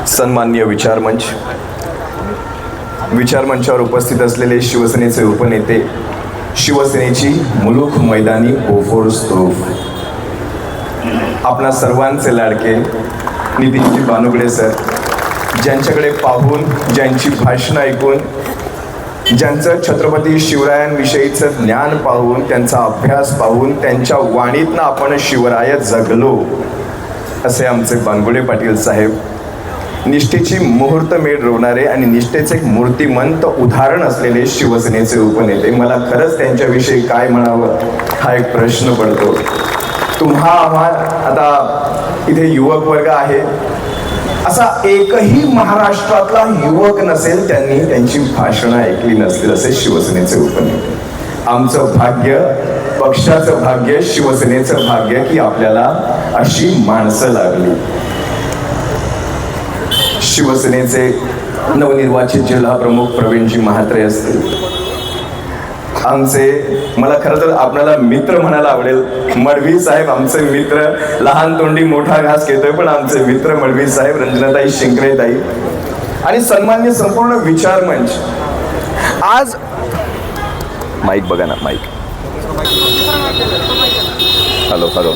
सन्माननीय विचारमंचावर उपस्थित असलेले शिवसेनेचे उपनेते, शिवसेनेची मुलूक मैदानी बोफोर्स तोफ, आपणा सर्वांचे लाडके नितीनजी बानुगडे सर, ज्यांच्याकडे पाहून, ज्यांची भाषणं ऐकून, ज्यांचं छत्रपती शिवरायांविषयीचं ज्ञान पाहून, त्यांचा अभ्यास पाहून, त्यांच्या वाणीतनं आपण शिवराय जगलो असे आमचे बानगुडे पाटील साहेब, निष्ठेची मुहूर्तमेढ रोवणारे आणि निष्ठेचे एक मूर्तिमंत उदाहरण असलेले शिवसेनेचे उपनेते. मला खरंच त्यांच्याविषयी काय म्हणावं हा एक प्रश्न पडतो. आता इथे युवक वर्ग आहे, असा एकही महाराष्ट्रातला युवक नसेल त्यांनी त्यांची भाषणं ऐकली नसतील असे शिवसेनेचे उपनेते. आमचं भाग्य, पक्षाचं भाग्य, शिवसेनेचं भाग्य की आपल्याला अशी माणसं लागली. शिवसेनेचे नवनिर्वाचित जिल्हा प्रमुख प्रवीणजी म्हात्रे असतील, आमचे, मला खरं तर आपल्याला मित्र म्हणायला आवडेल, मडवी साहेब आमचे मित्र, लहान तोंडी मोठा घास घेतोय पण आमचे मित्र मडवी साहेब, रंजनाताई शिंकरेताई आणि सन्मान्य संपूर्ण विचार मंच. आज माईक बघा ना, mike. Hello hello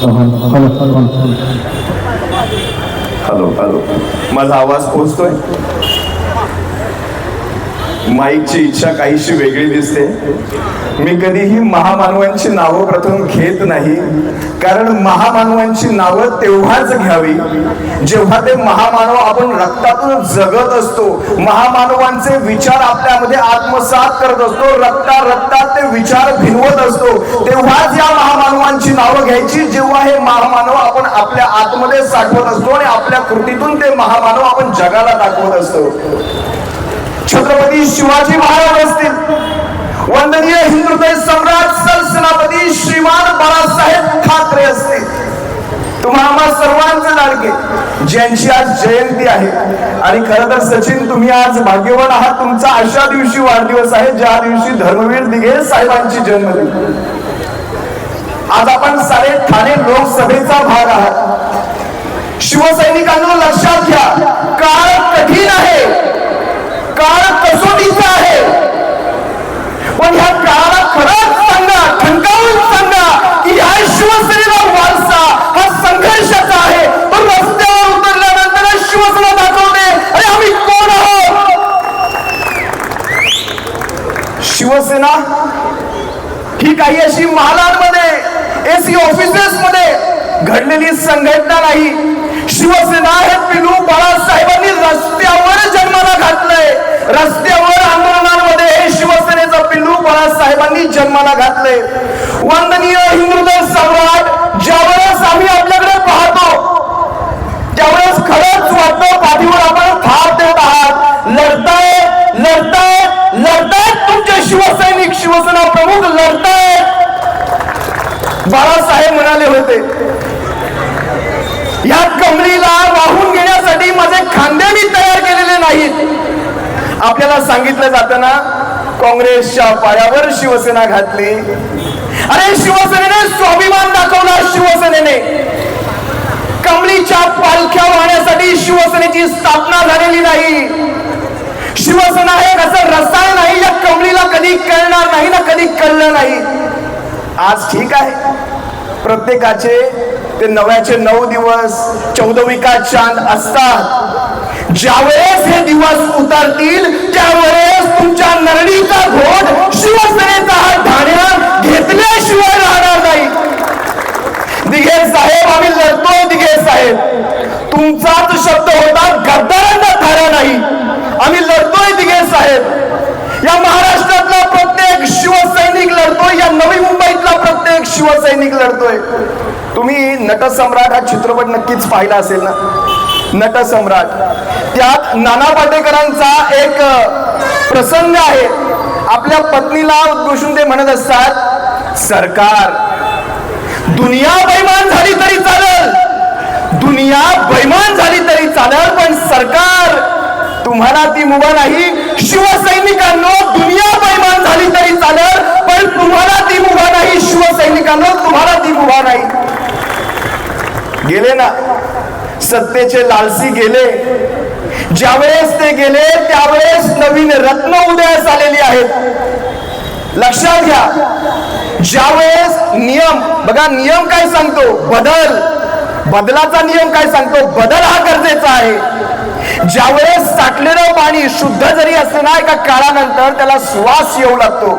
hello hello, माझा आवाज पोहोचतोय? माईकची इच्छा काहीशी वेगळी दिसते. मी कधीही महामानवांची नावं प्रथम घेत नाही, कारण महामानवांची नावं तेव्हाच घ्यावी जेव्हा ते महामानव आपण रक्तातून जगत असतो, महामानवांचे विचार आपल्यामध्ये आत्मसात करत असतो, रक्तात ते विचार भिनवत असतो, तेव्हाच या महामानवांची नावं घ्यायची जेव्हा हे महामानव आपण आपल्या आतमध्ये साठवत असतो आणि आपल्या कृतीतून ते महामानव आपण जगाला दाखवत असतो. छत्रपती शिवाजी महाराज असतील, वंदनीय हिंदुत्व सम्राट सरसेनापती श्रीमान बाळासाहेब ठाकरे असतील, तुम्हा सर्वांचे लाडके, ज्यांची आज जयंती आहे. आणि खरं तर सचिन, तुम्ही आज भाग्यवान आहात, तुमचा अशा दिवशी वाढदिवस आहे ज्या दिवशी धर्मवीर दिघे साहेबांची जन्मदिन. आज आपण सारे ठाणे लोकसभेचा भाग आहात. शिवसैनिकांना लक्षात घ्या, काळ कठीण आहे, काळ कसोटीचा आहे, पण ह्या काळाला खरंच सांगा, ठणकावून सांगा की ह्या शिवसेनेचा वारसा हा संघर्षाचा आहे. पण रस्त्यावर उतरल्यानंतर शिवसेना दाखवते अरे आम्ही कोण आहोत. शिवसेना ही काही अशी महालांमध्ये, एसी ऑफिसेस मध्ये घडलेली संघटना नाही. शिवसेना हे पिलू बाळासाहेबांनी रस्त्यावर जन्माला घातलंय. रस्त्यावर आंदोलनांमध्ये हे शिवसेनेचं पिल्लू बाळासाहेबांनी जन्माला घातलंय. वंदनीय हिंदुत्व सम्राट, ज्यावेळेस आम्ही आपल्याकडे पाहतो त्यावेळेस खरंच वाटतं पाठीवर आपण थाप देत आहात. लढतायत लढतायत लढतायत तुमचे शिवसैनिक, शिवसेना प्रमुख लढतायत. बाळासाहेब म्हणाले होते, या कमळीला वाहून घेण्यासाठी माझे खांदे मी तयार केलेले नाहीत. आपल्याला सांगितलं जातं ना, काँग्रेसच्या पायावर शिवसेना घातली. अरे शिवसेनेने स्वाभिमान दाखवला. शिवसेनेने कमळीच्या पालख्या वाहण्यासाठी शिवसेनेची स्थापना झालेली नाही. शिवसेना हे असं रसायन नाही, या कमळीला कधी कळणार नाही ना, कधी कळलं नाही. आज ठीक आहे, प्रत्येकाचे ते नव्याचे 9 दिवस 14वी का चांद असतात. ज्यावेळेस हे दिवस उतरतील त्यावेळेस तुमच्या नरडीचा घोट शिवसेनेचा हा ठाण्यात घेतल्याशिवाय राहणार नाही. दिघे साहेब, आम्ही लढतोय. दिघे साहेब, तुमचाच शब्द होता, गद्दारांना थारा नाही. आम्ही लढतोय दिघे साहेब. या महाराष्ट्रातला प्रत्येक शिवसैनिक लढतोय, या नवी मुंबईतला प्रत्येक शिवसैनिक लढतोय. तुम्ही नटसम्राट हा चित्रपट नक्कीच पाहिला असेल ना, नटसम्राट. त्यात नाना पाटेकरांचा एक प्रसंग आहे. आपल्या पत्नीला उद्घोषून ते म्हणत असतात, सरकार दुनिया बैमान झाली तरी चालेल, दुनिया बैमान झाली तरी चालेल, पण सरकार तुम्हाला ती मुभा नाही. शिवसैनिकांनो, दुनिया बैमान झाली तरी चालेल, पण तुम्हाला ती मुभा नाही. शिवसैनिकांनो, तुम्हाला ती मुभा नाही. गेले ना, सत्तेचे लालसी गेले. ज्यावेळेस ते गेले त्यावेळेस नवीन रत्न उदयास आलेली आहेत. लक्षात घ्या, ज्यावेळेस नियम बघा, नियम काय सांगतो? बदलाचा नियम काय सांगतो? बदल हा गरजेचा आहे. ज्यावेळेस साठलेलं पाणी शुद्ध जरी असलं ना, एका काळानंतर त्याला श्वास येऊ लागतो,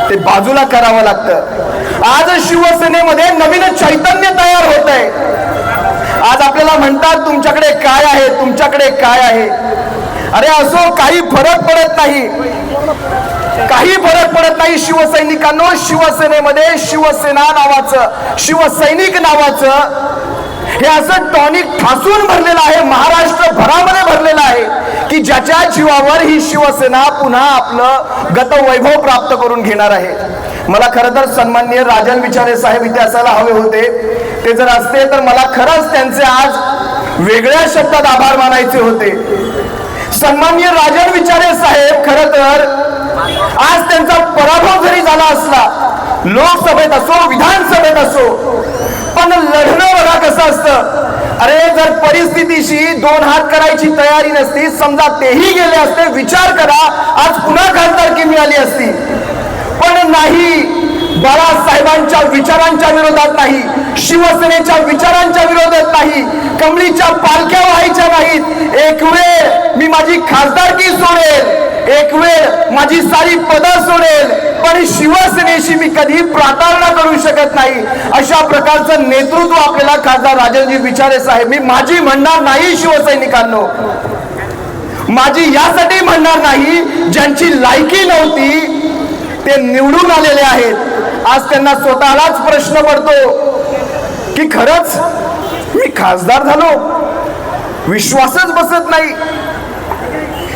ते बाजूला करावं लागतं. आज शिवसेनेमध्ये नवीन चैतन्य तयार होत आहे. आज आपल्याला म्हणतात तुमच्याकडे काय आहे, तुमच्याकडे काय आहे. अरे असो, काही फरक पडत नाही, काही फरक पडत नाही शिवसैनिकांनो. शिवसेनेमध्ये शिवसेना नावाचं, शिवसैनिक नावाचं हे असं टॉनिक ठासून भरलेलं आहे, महाराष्ट्रभरामध्ये भरलेलं आहे, की ज्याच्या जीवावर ही शिवसेना पुन्हा आपलं गतवैभव प्राप्त करून घेणार आहे. मला खरं तर सन्माननीय राजन विचारे साहेब इथे असायला हवे होते. ते जर असते तर मला खरंच त्यांचे आज वेगळ्या शब्दात आभार मानायचे होते. सन्माननीय राजन विचारे साहेब खरं तर आज त्यांचा पराभव जरी झाला असला, लोकसभेत असो विधानसभेत असो, पण लढणं बघा कसं असतं. अरे जर परिस्थितीशी दोन हात करायची तयारी नसती, समजा तेही गेले असते, विचार करा आज पुन्हा खासदारकी मिळाली असती. पण नाही, बाळासाहेबांच्या विचारांच्या विरोधात नाही, शिवसेनेच्या विचारांच्या विरोधात नाही, कमळीच्या पालख्या व्हायच्या नाहीत. एक वेळ मी माझी खासदारकी सोडेल, एक वेळ माझी सारी पदं सोडेल, पण शिवसेनेशी मी कधी प्रातारणा करू शकत नाही. अशा प्रकारचं नेतृत्व आपल्याला खासदार राजनजी विचारे साहेब, मी माझी म्हणणार नाही शिवसैनिकांनो, माझी यासाठी म्हणणार नाही, ज्यांची लायकी नव्हती ते निवडून आलेले आहेत. आज त्यांना स्वतःलाच प्रश्न पडतो की खरंच मी खासदार झालो, विश्वासच बसत नाही.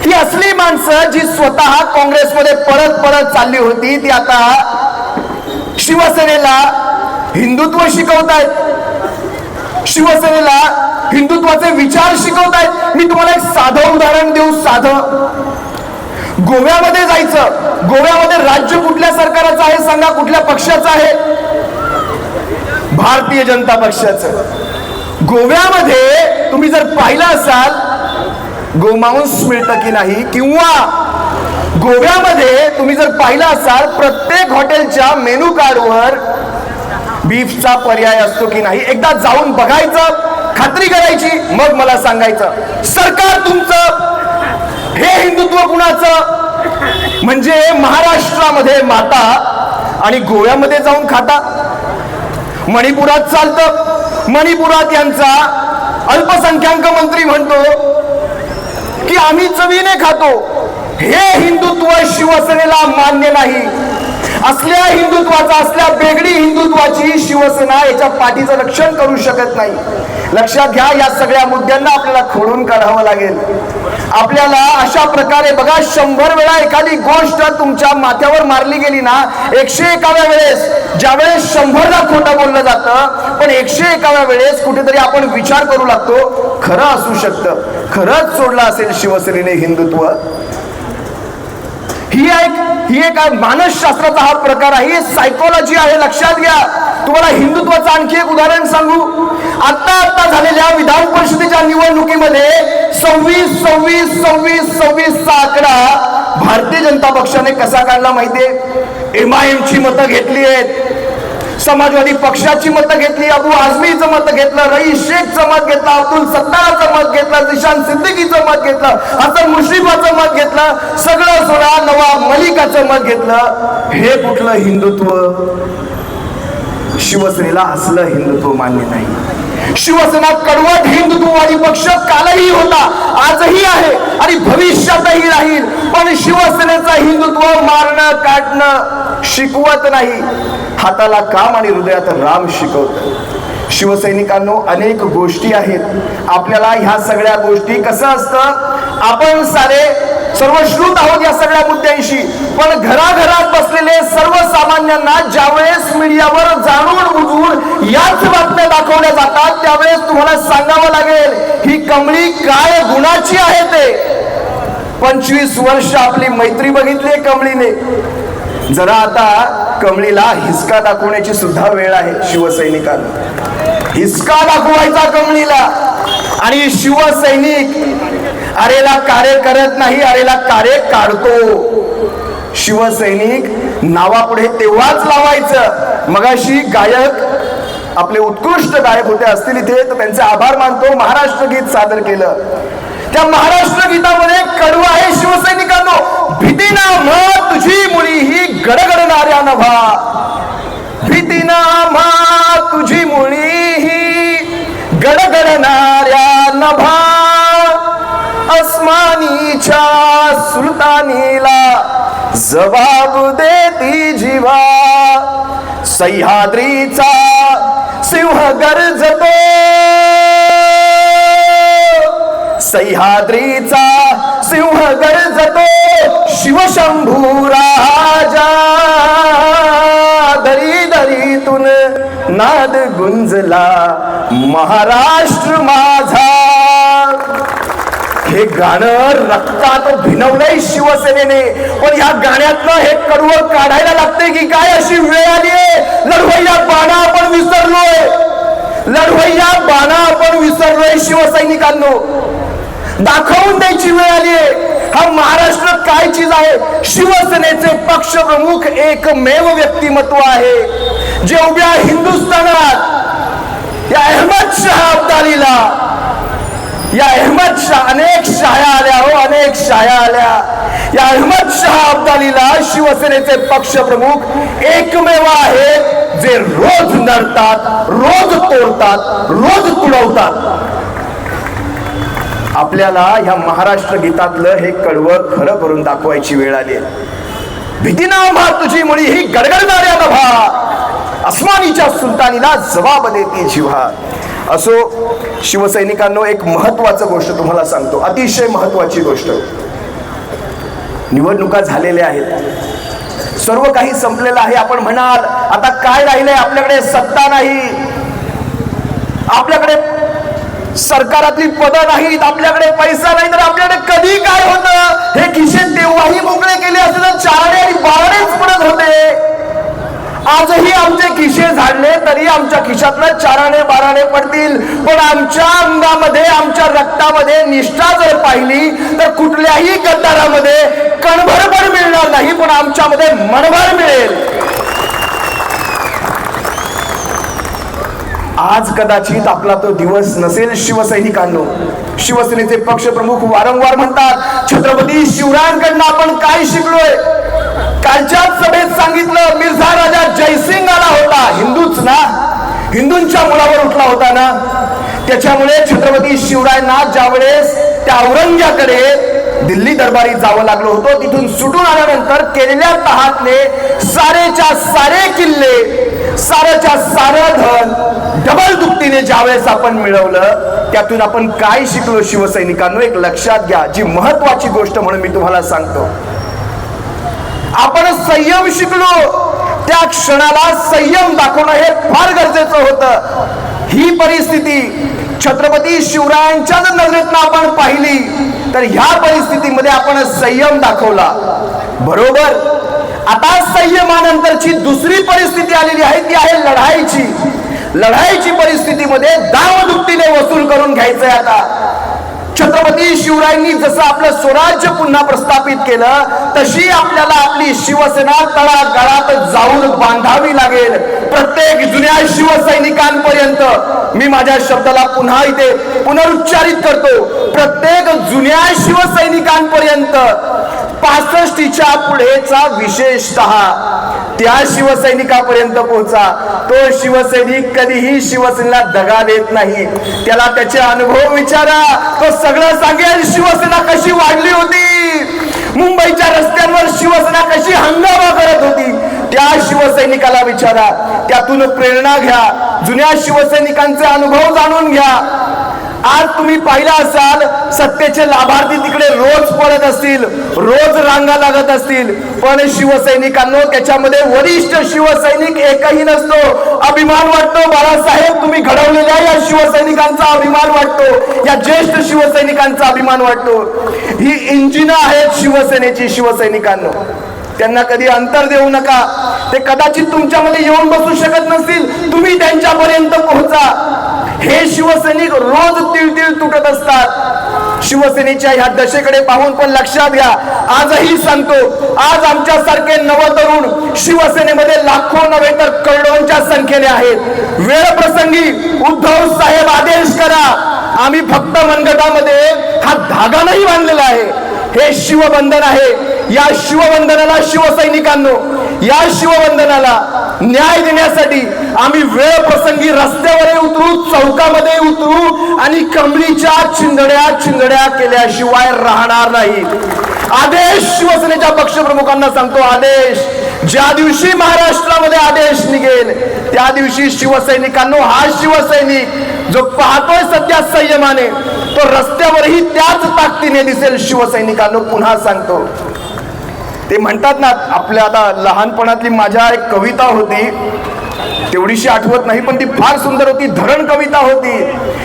ही असली माणसं जी स्वतः काँग्रेसमध्ये परत चालली होती, ती आता शिवसेनेला हिंदुत्व शिकवतायत, शिवसेनेला हिंदुत्वाचे विचार शिकवतायत. मी तुम्हाला एक साधं उदाहरण देऊ. साधं, गोव्यामध्ये जायचं. गोव्यामध्ये राज्य कुठल्या सरकाराचं आहे सांगा? कुठल्या पक्षाचं आहे? भारतीय जनता पक्षाचं. गोव्यामध्ये तुम्ही जर पाहिलं असाल गोमांस मिळतं की नाही, किंवा गोव्यामध्ये तुम्ही जर पाहिलं असाल प्रत्येक हॉटेलच्या मेनू कार्डवर बीफचा पर्याय असतो की नाही, एकदा जाऊन बघायचं, खात्री करायची, मग मला सांगायचं सरकार तुमचं, हे हिंदुत्व कुणाचं? म्हणजे महाराष्ट्रामध्ये माता आणि गोव्यामध्ये जाऊन खाता. मणिपुरात चालतं, मणिपुरात यांचा अल्पसंख्याक मंत्री म्हणतो की आम्ही चवीने खातो. हे हिंदुत्व शिवसेनेला मान्य नाही. असल्या हिंदुत्वाचा, असल्या बेगडी हिंदुत्वाची शिवसेना याच्या पाठीचं रक्षण करू शकत नाही. लक्षात घ्या, या सगळ्या मुद्द्यांना आपल्याला खोडून काढावं लागेल. आपल्याला अशा प्रकारे बघा, 100 वेळा एखादी गोष्ट तुमच्या माथ्यावर मारली गेली ना, 101व्या वेळेस ज्यावेळेस 100दा खोटं बोललं जातं, पण 101व्या वेळेस कुठेतरी आपण विचार करू लागतो, खरं असू शकतं, खरंच सोडलं असेल शिवसेनेने हिंदुत्व. ही एक मानसशास्त्राचा हा प्रकार आहे, सायकोलॉजी आहे. लक्षात घ्या. तुम्हाला हिंदुत्वाचं आणखी एक उदाहरण सांगू. आता झालेल्या विधान परिषदेच्या निवडणुकीमध्ये 26 चा आकडा भारतीय जनता पक्षाने कसा काढला माहितीये? MIM ची मतं घेतली आहेत, समाजवादी पक्षाची मतं घेतली, अबू आझमीचं मत घेतलं, रईस शेखचं मत घेतलं, अब्दुल सत्ताराचं मत घेतलं, जिशान सिद्दीकीचं मत घेतलं, हसन मुश्रीफाचं मत घेतलं, सगळं सोडा नवाब मलिकाचं मत घेतलं. हे कुठलं हिंदुत्व? शिवसेनेला असलं हिंदुत्व मान्य नाही. शिवसेना कडवट हिंदुत्ववादी पक्ष कालही होता, आजही आहे आणि भविष्यातही राहील. पण शिवसेनेचं हिंदुत्व मारणं काढणं शिकवत नाही, हाताला काम आणि हृदयात राम शिकवत. शिवसैनिकांनो, अनेक गोष्टी आहेत. आपल्याला ह्या सगळ्या गोष्टी, कसं असतं, आपण सारे सर्वश्रुत आहोत या सगळ्या मुद्द्यांशी, पण घराघरात बसलेले सर्वसामान्यांना ज्यावेळेस मीडियावर जाणून बुजून याच बातम्या दाखवल्या जातात, त्यावेळेस तुम्हाला सांगावं लागेल ही कमळी काय गुणाची आहे ते. 25 वर्ष आपली मैत्री बघितली कमळीने. जरा आता कमळीला हिसका दाखवण्याची सुद्धा वेळ आहे. शिवसैनिकांना हिसका दाखवायचा कमळीला. आणि शिवसैनिक अरेला कार्य करत नाही, अरेला कार्य काढतो. शिवसैनिक नावापुढे तेव्हाच लावायचं. मगाशी गायक आपले उत्कृष्ट गायक होते असतील इथे, तर त्यांचे आभार मानतो. महाराष्ट्र गीत सादर केलं. त्या महाराष्ट्र गीतामध्ये कडवं आहे शिवसैनिकांनो. भीतीना म्हा तुझी मुळी ही गडगडणाऱ्या नभा, भीतीना म्हा तुझी मुळी ही गडगडणाऱ्या नभा, अस्मानीच्या सुलतानीला जबाब देती जिवा, सह्याद्रीचा सिंह गर्जतो, सह्याद्रीचा सिंह गर्जतो, शिवशंभू राजा, दरी दरीतून नाद गुंजला महाराष्ट्र माझा. हे गाणं रक्तात भिनवलंय शिवसेनेने, पण ह्या गाण्यातनं हे कडवं काढायला लागते की काय अशी वेळ आली आहे. लढवय्या बाणा आपण विसरलोय, लढवय्या बाणा आपण विसरलोय शिवसैनिकांनो. दाखवून द्यायची वेळ आली आहे. हा महाराष्ट्र काय चीज आहे. शिवसेनेचे पक्षप्रमुख एकमेव व्यक्तिमत्व आहे जे उभ्या हिंदुस्थानात या अहमद शाह अब्दालीला, या अहमद शाह, अनेक शाया आल्या हो, अनेक शाया आल्या. या अहमद शाह अब्दालीला शिवसेनेचे पक्षप्रमुख एकमेव आहे जे रोज लढतात, रोज तोडतात, रोज तुडवतात. आपल्याला ह्या महाराष्ट्र गीतातलं हे कडवं खरं करून दाखवायची वेळ आली आहे. भीतीना म्हा तुझी मुळी ही गडगडणाऱ्या नभा, अस्मानीच्या सुलतानीला जबाब देती जिव्हा. असो शिवसैनिकांनो, एक महत्वाचं गोष्ट तुम्हाला सांगतो, अतिशय महत्वाची गोष्ट. निवडणुका झालेल्या आहेत, सर्व काही संपलेलं आहे. आपण म्हणाल आता काय राहिलंय, आपल्याकडे सत्ता नाही, आपल्याकडे सरकारातली पदं नाहीत, आपल्याकडे पैसा नाही, तर आपल्याकडे कधी काय होतं. हे खिशे तेव्हाही मोकळे केले असते तर चारणे आणि बारणेच पडत होते. आजही आमचे खिशे झाडले तरी आमच्या खिशातनं चाराने बाराने पडतील, पण आमच्या अंगामध्ये, आमच्या रक्तामध्ये निष्ठा जर पाहिली तर कुठल्याही गद्दारामध्ये कणभर पण मिळणार नाही, पण आमच्यामध्ये मनभर मिळेल. आज कदाचित आपला तो दिवस नसेल शिवसैनिकांनो. शिवसेनेचे पक्षप्रमुख वारंवार म्हणतात छत्रपती शिवरायांकडनं आपण काय शिकलोय. कालच्याच सभेत सांगितलं मिर्झा राजा जयसिंग आला होता, हिंदूच ना, हिंदूंच्या मुलावर उठला होता ना. त्याच्यामुळे छत्रपती शिवरायांना ज्यावेळेस त्या औरंग्याकडे दिल्ली दरबारी जावं लागलं होतं, तिथून सुटून आल्यानंतर केलेल्या तहातले सारेच्या सारे किल्ले, साऱ्याच्या सारं धन डबल दुपटीने ज्यावेळेस आपण मिळवलं, त्यातून आपण काय शिकलो शिवसैनिकांनो. एक लक्षात घ्या, जी महत्वाची गोष्ट म्हणून मी तुम्हाला सांगतो, आपण संयम शिकलो. त्या क्षणाला संयम दाखवणं हे फार गरजेचं होतं. ही परिस्थिती छत्रपती शिवरायांच्या नजरेतनं आपण पाहिली तर ह्या परिस्थितीमध्ये आपण संयम दाखवला, बरोबर. आता संयमानंतरची दुसरी परिस्थिती आलेली आहे, ती आहे लढाईची. लढाईची परिस्थितीमध्ये दावदुपटीने वसूल करून घ्यायचंय. आता छत्रपती शिवरायांनी जसं आपलं स्वराज्य पुन्हा प्रस्थापित केलं, तशी आपल्याला आपली शिवसेना तळागाळात जाऊन बांधावी लागेल. प्रत्येक जुन्या शिवसैनिकांपर्यंत मी माझ्या शब्दाला पुन्हा इथे पुनरुच्चारित करतो, प्रत्येक जुन्या शिवसैनिकांपर्यंत 65च्या पुढेचा विशेषतः त्या शिवसैनिकापर्यंत पोहोचा. तो शिवसैनिक कधीही शिवसेनेला दगा देत नाही. त्याला त्याचे अनुभव विचारा, तो सगळं सांगेल. शिवसेना कशी वाढली होती, मुंबईच्या रस्त्यांवर शिवसेना कशी हंगामा करत होती, त्या शिवसैनिकाला विचारा. त्यातून प्रेरणा घ्या, जुन्या शिवसैनिकांचे अनुभव जाणून घ्या. आज तुम्ही पाहिला असाल सत्तेचे लाभार्थी तिकडे रोज पडत असतील, रोज रांगा लागत असतील, पण शिवसैनिकांनो त्याच्यामध्ये वरिष्ठ शिवसैनिक एकही नसतो. अभिमान वाटतो बाळासाहेब, तुम्ही घडवलेल्या या शिवसैनिकांचा अभिमान वाटतो, या ज्येष्ठ शिवसैनिकांचा अभिमान वाटतो. ही इंजिन आहेत शिवसेनेची. शिवसैनिकांनो त्यांना कधी अंतर देऊ नका. ते कदाचित तुमच्यामध्ये येऊन बसू शकत नसतील, तुम्ही त्यांच्यापर्यंत पोहोचा. हे शिवसैनिक रोज तिळतिळ तुटत असतात. शिवसेनेच्या ह्या दशेकडे पाहून पण लक्षात घ्या, आजही सांगतो, आज आमच्यासारखे नवतरुण शिवसेनेमध्ये लाखो नव्हे तर करोडोंच्या संख्येने आहेत. वेळ प्रसंगी उद्धव साहेब आदेश करा, आम्ही फक्त मनगटामध्ये हा धागा नाही बांधलेला आहे, हे शिवबंधन आहे. या शिवबंधनाला शिवसैनिकांनो, या शिवबंधनाला न्याय देण्यासाठी आम्ही वेळ प्रसंगी रस्त्यावर उतरू, चौकामध्ये उतरू आणि कमळीच्या चिंधड्या केल्याशिवाय राहणार नाही. आदेश शिवसेनेच्या पक्षप्रमुखांना सांगतो, आदेश ज्या दिवशी महाराष्ट्रामध्ये आदेश निघेल त्या दिवशी शिवसैनिकांनो, हा शिवसैनिक जो पाहतोय सध्या संयमाने, तो रस्त्यावरही त्याच ताकदीने दिसेल. शिवसैनिकांनो पुन्हा सांगतो, ते म्हणतात ना, आपल्या आता लहानपणातली माझ्या एक कविता होती, तेवढीशी आठवत नाही पण ती फार सुंदर होती, धरण कविता होती.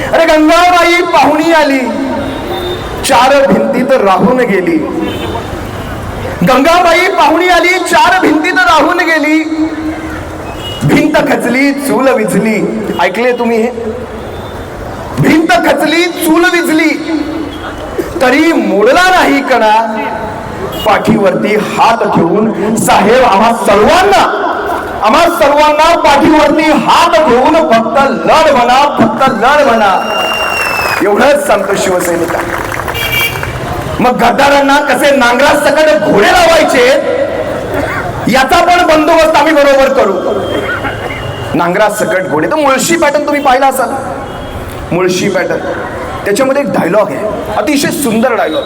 अरे गंगाबाई पाहुणी आली, चार भिंतीत राहून गेली. गंगाबाई पाहुणी आली, चार भिंतीत राहून गेली. भिंत खचली, चूल विझली. ऐकले तुम्ही हे? भिंत खचली, चूल विझली, तरी मोडला नाही कणा. पाठीवरती हात ठेवून साहेब आम्हा सर्वांना पाठीवरती हात ठेवून फक्त लढ म्हणा, फक्त लढ म्हणा, एवढंच सांगतो शिवसैनिका. मग गद्दारांना कसे नांगरा सकट घोडे लावायचे याचा पण बंदोबस्त आम्ही बरोबर करू. नांगरा सकट घोडे, तर मुळशी पॅटर्न तुम्ही पाहिला असाल, मुळशी पॅटर्न, त्याच्यामध्ये एक डायलॉग आहे, अतिशय सुंदर डायलॉग.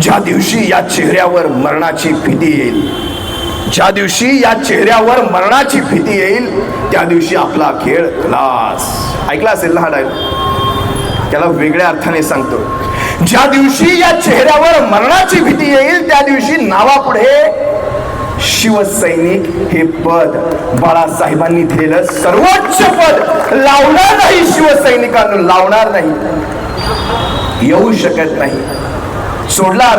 ज्या दिवशी या चेहऱ्यावर मरणाची भीती येईल, ज्या दिवशी या चेहऱ्यावर मरणाची भीती येईल, त्या दिवशी आपला खेळ खलास. ऐकला असेल ना हा डायलॉग, त्याला वेगळ्या अर्थाने सांगतो. ज्या दिवशी या चेहऱ्यावर मरणाची भीती येईल त्या दिवशी नावापुढे शिवसैनिक हे पद, बाळासाहेबांनी दिलेलं सर्वोच्च पद लावणार नाही. शिवसैनिकांना लावणार नाही, येऊ शकत नाही. सोडला,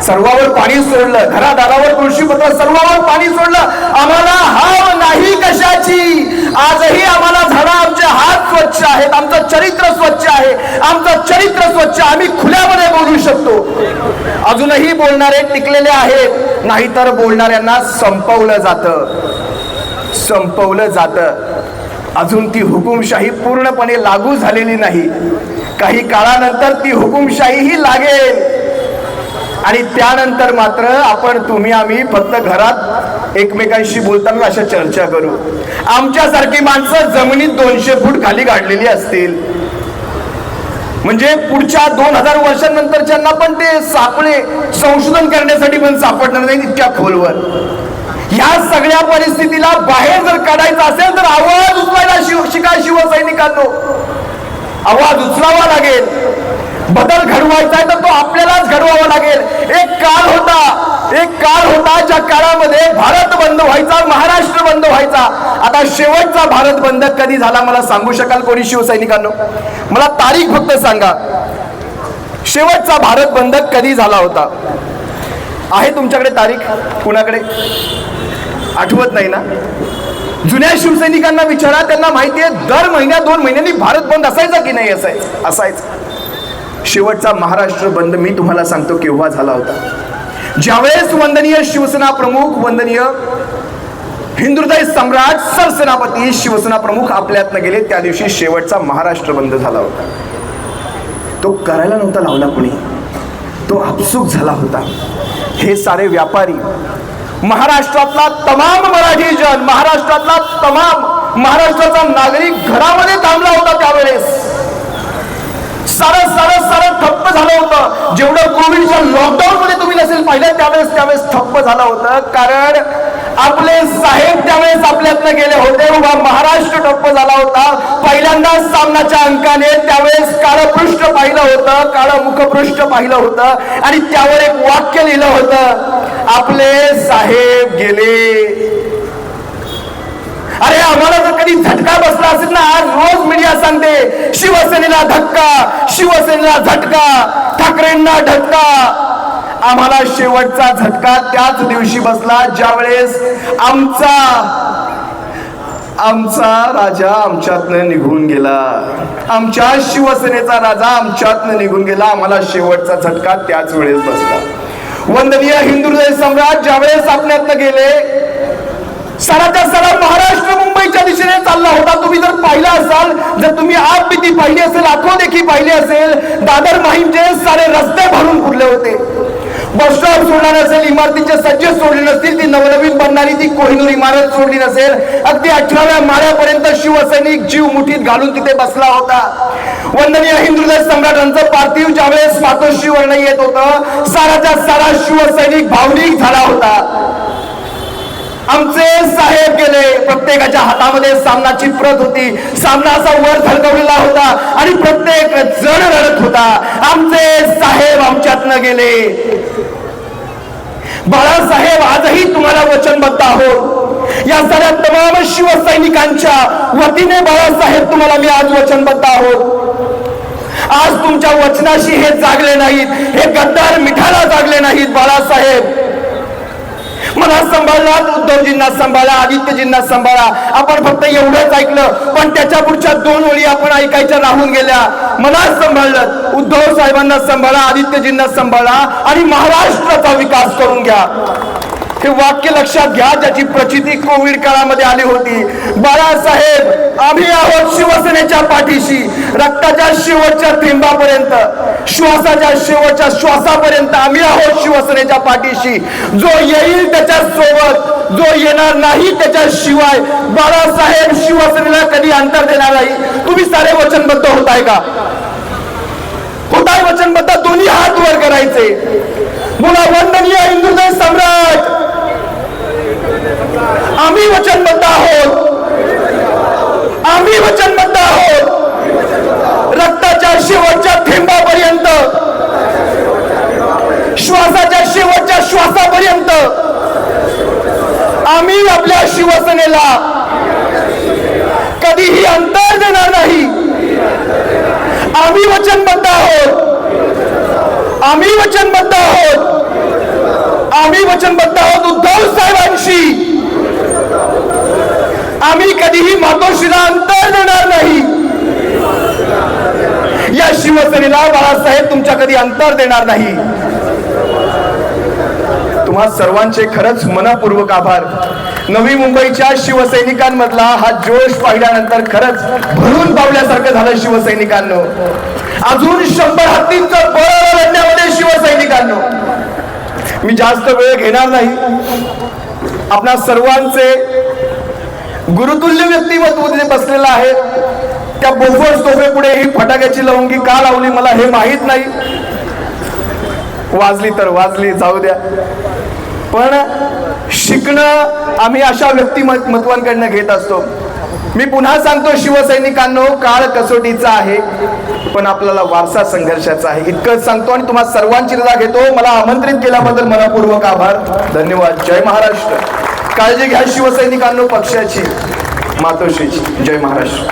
सर्वावर पाणी सोडलं, घरादारावर तुळशीपत्र, सर्वावर पाणी सोडलं. आम्हाला हाव नाही कशाची, आजही आम्हाला झाडा, आमचे हात स्वच्छ आहेत, आमचं चरित्र स्वच्छ आहे, आमचं चरित्र स्वच्छ, आम्ही खुल्यामध्ये बोलू शकतो. अजूनही बोलणारे टिकलेले आहेत, नाहीतर बोलणाऱ्यांना संपवलं जातं. अजून ती हुकुमशाही पूर्णपणे लागू झालेली नाही. काही काळानंतर ती हुकुमशाहीही लागेल आणि त्यानंतर मात्र आपण, तुम्ही, आम्ही फक्त घरात एकमेकांशी बोलताना अशा चर्चा करू. आमच्यासारखी माणसं जमिनीत 200 फूट खाली गाडलेली असतील, म्हणजे पुढच्या 2000 वर्षांनंतरच्यांना पण ते सापळे संशोधन करण्यासाठी पण सापडणार नाही इतक्या खोलवर. या सगळ्या परिस्थितीला बाहेर जर काढायचं असेल तर आवाज उचलायला शिका शिवसैनिकांनो, आवाज उचलावा लागेल. बदल घडवायचा आहे तर तो आपल्यालाच घडवावा लागेल. एक काळ होता ज्या काळामध्ये भारत बंद व्हायचा, महाराष्ट्र बंद व्हायचा. आता शेवटचा भारत बंद कधी झाला मला सांगू शकाल कोणी शिवसैनिकांनो? मला तारीख फक्त सांगा, शेवटचा भारत बंद कधी झाला होता? आहे तुमच्याकडे तारीख? कुणाकडे आठवत नाही ना? जुन्या शिवसैनिकांना विचारा, त्यांना माहिती आहे दर महिन्या 2 महिन्यांनी भारत बंद असायचा की नाही असायचा. शेवटचा महाराष्ट्र बंद मी तुम्हाला सांगतो केव्हा झाला होता. ज्यावेळेस वंदनीय शिवसेना प्रमुख, वंदनीय हिंदुहृदय सम्राट सरसेनापती शिवसेना प्रमुख आपल्यातनं गेले, त्या दिवशी शेवटचा महाराष्ट्र बंद झाला होता. तो करायला नव्हता लावला कुणी, तो आपसूक झाला होता. हे सारे व्यापारी, महाराष्ट्रातला तमाम मराठी जन, महाराष्ट्रातला तमाम महाराष्ट्राचा नागरिक घरामध्ये थांबला होता. त्यावेळेस सारं ठप्प झालं होतं. जेवढं कोविडच्या लॉकडाऊन मध्ये तुम्ही नसेल पाहिलं त्यावेळेस ठप्प झालं होतं, कारण आपले साहेब त्यावेळेस आपल्यातनं गेले होते. महाराष्ट्र ठप्प झाला होता. पहिल्यांदा सामनाच्या अंकाने त्यावेळेस काळं पृष्ठ पाहिलं होतं, काळं मुखपृष्ठ पाहिलं होतं आणि त्यावर एक वाक्य लिहिलं होतं, आपले साहेब गेले. अरे आम्हाला जर कधी झटका बसला असेल ना, आज रोज मीडिया सांगते शिवसेनेला धक्का, शिवसेनेला झटका, ठाकरेंना धक्का. आम्हाला शेवटचा झटका त्याच दिवशी बसला ज्यावेळेस आमचा आमचा राजा आमच्यातनं निघून गेला, आमच्या शिवसेनेचा राजा आमच्यातनं निघून गेला. आम्हाला शेवटचा झटका त्याच वेळेस बसला. वंदनीय हिंदू हृदय सम्राट ज्यावेळेस आपल्यातनं गेले, सराच्या सरा महाराष्ट्र मुंबईच्या दिशेने चालला होता. तुम्ही जर पाहिला असाल, जर तुम्ही आप भीती पाहिली असेल, आखो देखी पाहिली असेल, दादर माहीमचे सारे रस्ते भरून फुटले होते. बस स्टॉप सोडला नसेल, इमारतीचे सज्जे सोडले नसतील, ती नवनवीन बनणारी ती कोहिनूर इमारत सोडली नसेल, अगदी 18व्या माळ्यापर्यंत शिवसैनिक जीव मुठीत घालून तिथे बसला होता. वंदनीय हिंदू हृदय सम्राटांचं पार्थिव ज्यावेळेस मातोश्री वर्ण येत होतं, साराच्या सारा शिवसैनिक भावनिक झाला होता. आमचे साहेब गेले, प्रत्येकाच्या हातामध्ये सामनाची प्रत होती. सामना असा वर धडकवलेला होता आणि प्रत्येक जण रडत होता. आमचे साहेब आमच्यातनं गेले. बाळासाहेब, आजही तुम्हाला वचनबद्ध आहोत. या साऱ्या तमाम शिवसैनिकांच्या वतीने बाळासाहेब तुम्हाला मी आज वचनबद्ध आहोत. आज तुमच्या वचनाशी हे जागले नाहीत, हे गद्दार मिठाला जागले नाहीत. बाळासाहेब, मला सांभाळलात, उद्धवजींना सांभाळा, आदित्यजींना सांभाळा. आपण फक्त एवढंच ऐकलं, पण त्याच्या पुढच्या 2 ओळी आपण ऐकायच्या राहून गेल्या. मला सांभाळलं, उद्धव साहेबांना सांभाळा, आदित्यजींना सांभाळा आणि महाराष्ट्राचा विकास करून घ्या. हे वाक्य लक्षात घ्या, ज्याची प्रचिती कोविड काळामध्ये आली होती. बाळासाहेब, आम्ही आहोत शिवसेनेच्या पाठीशी, रक्ताच्या शेवटच्या थेंबापर्यंत, श्वासाच्या शेवटच्या श्वासापर्यंत आम्ही आहोत शिवसेनेच्या पाठीशी. जो येईल त्याच्या सोबत, जो येणार नाही त्याच्याशिवाय बाळासाहेब शिवसेनेला कधी अंतर देणार नाही. तुम्ही सारे वचनबद्ध होताय का? होताय वचनबद्ध? दोन्ही हात वर करायचे. बोला, वंदनीय हिंदू हृदय सम्राट, आम्ही वचनबद्ध आहोत, आम्ही वचनबद्ध आहोत. रक्ताच्या शेवटच्या थेंबापर्यंत, श्वासाच्या शेवटच्या श्वासापर्यंत आम्ही आपल्या शिवसेनेला कधीही अंतर देणार नाही. आम्ही वचनबद्ध आहोत, आम्ही वचनबद्ध आहोत, आम्ही वचनबद्ध आहोत उद्धव साहेबांशी. आम्ही कधीही मातोश्रीला अंतर देणार नाही. या शिवसेनेला बाळासाहेब तुमच्या कधी अंतर देणार नाही. तुम्हा सर्वांचे खरंच मनपूर्वक आभार. नवी मुंबईच्या शिवसैनिकांमधला हा जोश पाहिल्यानंतर खरंच भरून पावल्यासारखं झालं. शिवसैनिकांनो, अजून 100 हत्तींचं बळ लढण्यामध्ये शिवसैनिकांनो. मी जास्त वेळ घेणार नाही. आपणा सर्वांचे गुरुतुल्य व्यक्तिमत्व तिथे बसलेलं आहे. त्या बोफोर्स तोफेपुढे ही फटाक्याची लवंगी का लावली मला हे माहित नाही. वाजली तर वाजली, जाऊ द्या. पण शिकणं आम्ही अशा व्यक्तिमत्वांकडनं घेत असतो. मी पुन्हा सांगतो शिवसैनिकांनो, काळ कसोटीचा आहे, पण आपल्याला वारसा संघर्षाचा आहे. इतकंच सांगतो आणि तुम्हा सर्वांची रजा घेतो. मला आमंत्रित केल्याबद्दल मनपूर्वक आभार. धन्यवाद. जय महाराष्ट्र. काळजी घ्या शिवसैनिकांनो, पक्षाची, मातोश्रीची. जय महाराष्ट्र.